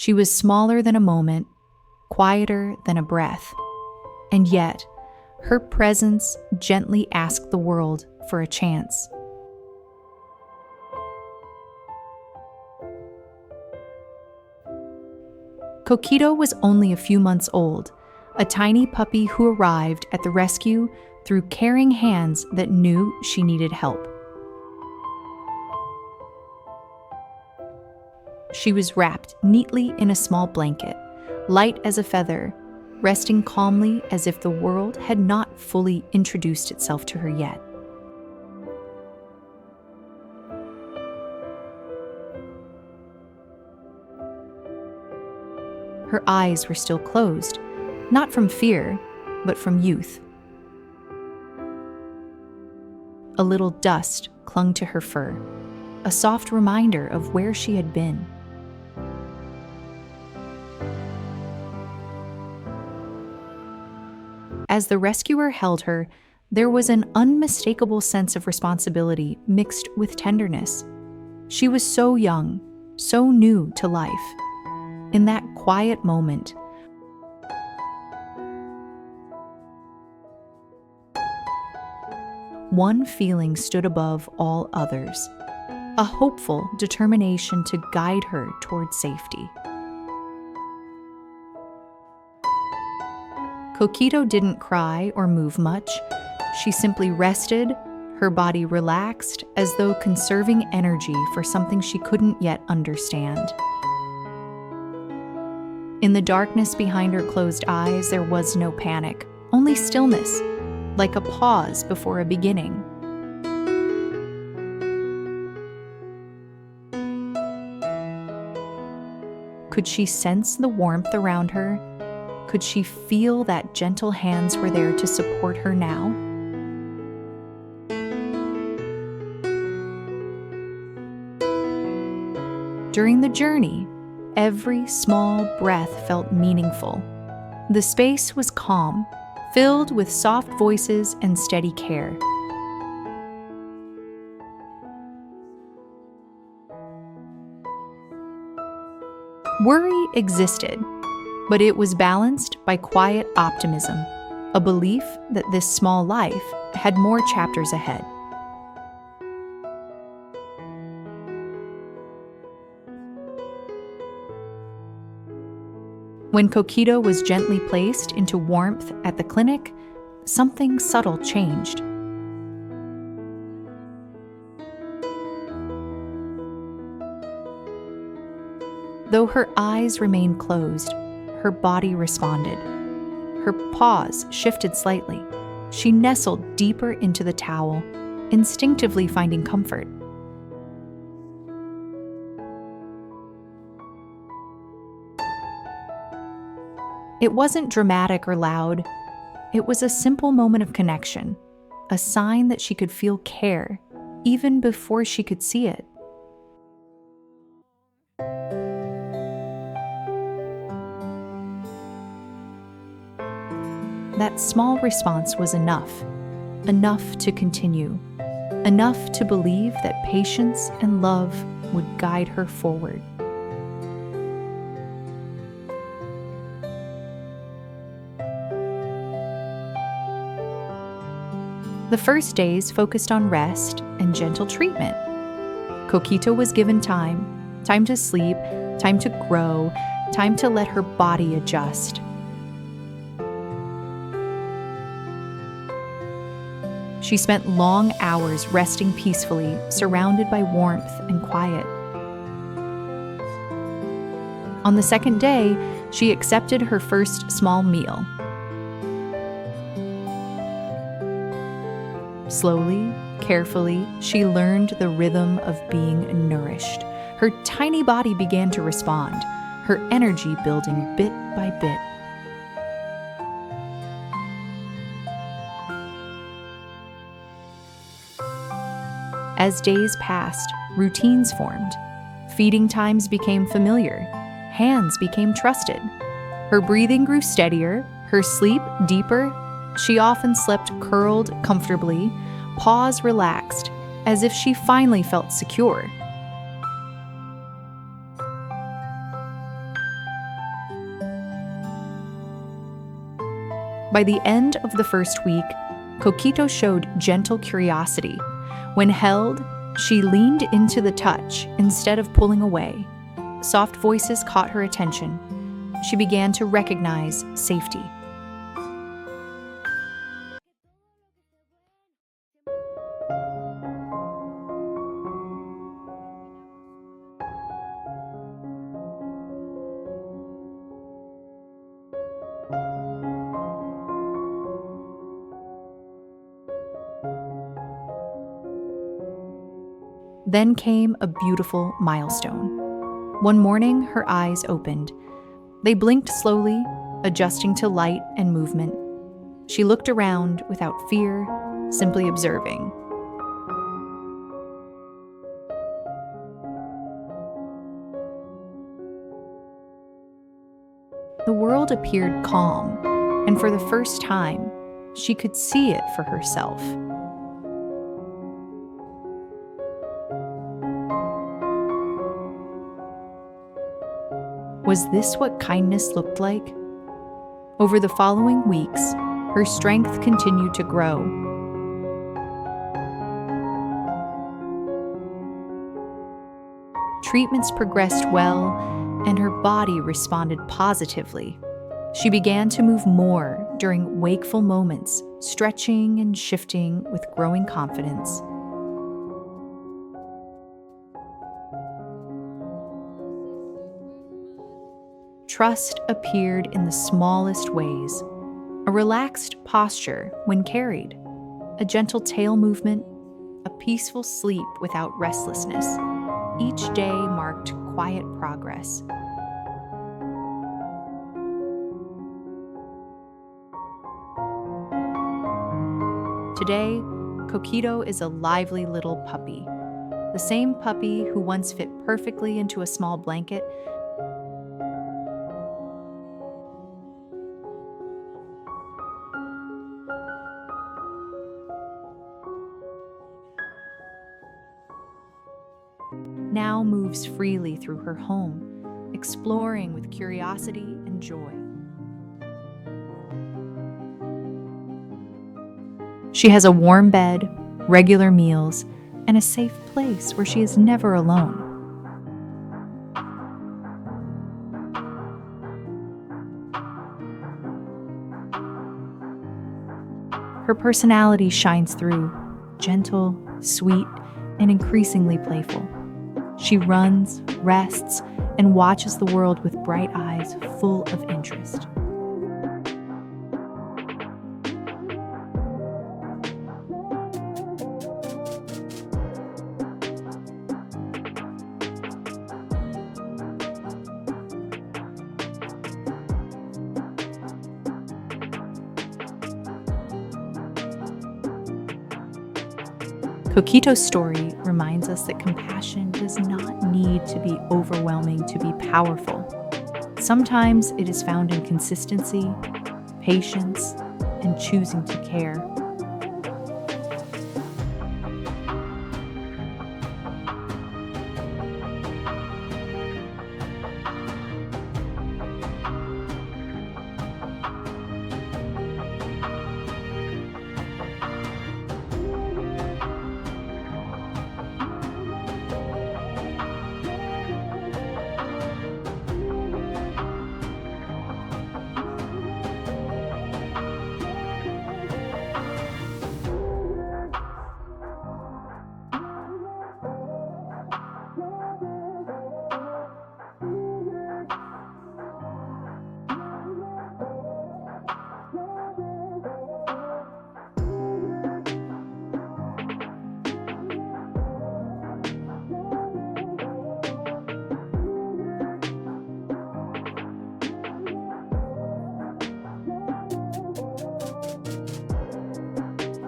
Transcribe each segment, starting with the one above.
She was smaller than a moment, quieter than a breath, and yet her presence gently asked the world for a chance. Coquito was only a few months old, a tiny puppy who arrived at the rescue through caring hands that knew she needed help. She was wrapped neatly in a small blanket, light as a feather, resting calmly as if the world had not fully introduced itself to her yet. Her eyes were still closed, not from fear, but from youth. A little dust clung to her fur, a soft reminder of where she had been. As the rescuer held her, there was an unmistakable sense of responsibility mixed with tenderness. She was so young, so new to life. In that quiet moment, one feeling stood above all others, a hopeful determination to guide her toward safety. Kokito didn't cry or move much. She simply rested, her body relaxed, as though conserving energy for something she couldn't yet understand. In the darkness behind her closed eyes, there was no panic, only stillness, like a pause before a beginning. Could she sense the warmth around her? Could she feel that gentle hands were there to support her now? During the journey, every small breath felt meaningful. The space was calm, filled with soft voices and steady care. Worry existed, but it was balanced by quiet optimism, a belief that this small life had more chapters ahead. When Kokito was gently placed into warmth at the clinic, something subtle changed. Though her eyes remained closed, her body responded. Her paws shifted slightly. She nestled deeper into the towel, instinctively finding comfort. It wasn't dramatic or loud. It was a simple moment of connection, a sign that she could feel care, even before she could see it. That small response was enough to continue, enough to believe that patience and love would guide her forward. The first days focused on rest and gentle treatment. Kokito was given time to sleep, time to grow, time to let her body adjust. She spent long hours resting peacefully, surrounded by warmth and quiet. On the second day, she accepted her first small meal. Slowly, carefully, she learned the rhythm of being nourished. Her tiny body began to respond, her energy building bit by bit. As days passed, routines formed. Feeding times became familiar. Hands became trusted. Her breathing grew steadier, her sleep deeper. She often slept curled comfortably, paws relaxed, as if she finally felt secure. By the end of the first week, Coquito showed gentle curiosity. When held, she leaned into the touch instead of pulling away. Soft voices caught her attention. She began to recognize safety. Then came a beautiful milestone. One morning, her eyes opened. They blinked slowly, adjusting to light and movement. She looked around without fear, simply observing. The world appeared calm, and for the first time, she could see it for herself. Was this what kindness looked like? Over the following weeks, her strength continued to grow. Treatments progressed well, and her body responded positively. She began to move more during wakeful moments, stretching and shifting with growing confidence. Trust appeared in the smallest ways. A relaxed posture when carried, a gentle tail movement, a peaceful sleep without restlessness. Each day marked quiet progress. Today, Kokito is a lively little puppy. The same puppy who once fit perfectly into a small blanket now moves freely through her home, exploring with curiosity and joy. She has a warm bed, regular meals, and a safe place where she is never alone. Her personality shines through, gentle, sweet, and increasingly playful. She runs, rests, and watches the world with bright eyes full of interest. Coquito's story reminds us that compassion does not need to be overwhelming to be powerful. Sometimes it is found in consistency, patience, and choosing to care.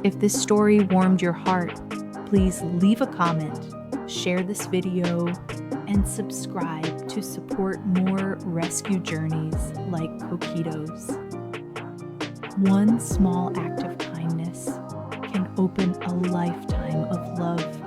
If this story warmed your heart, please leave a comment, share this video, and subscribe to support more rescue journeys like Kokito's. One small act of kindness can open a lifetime of love.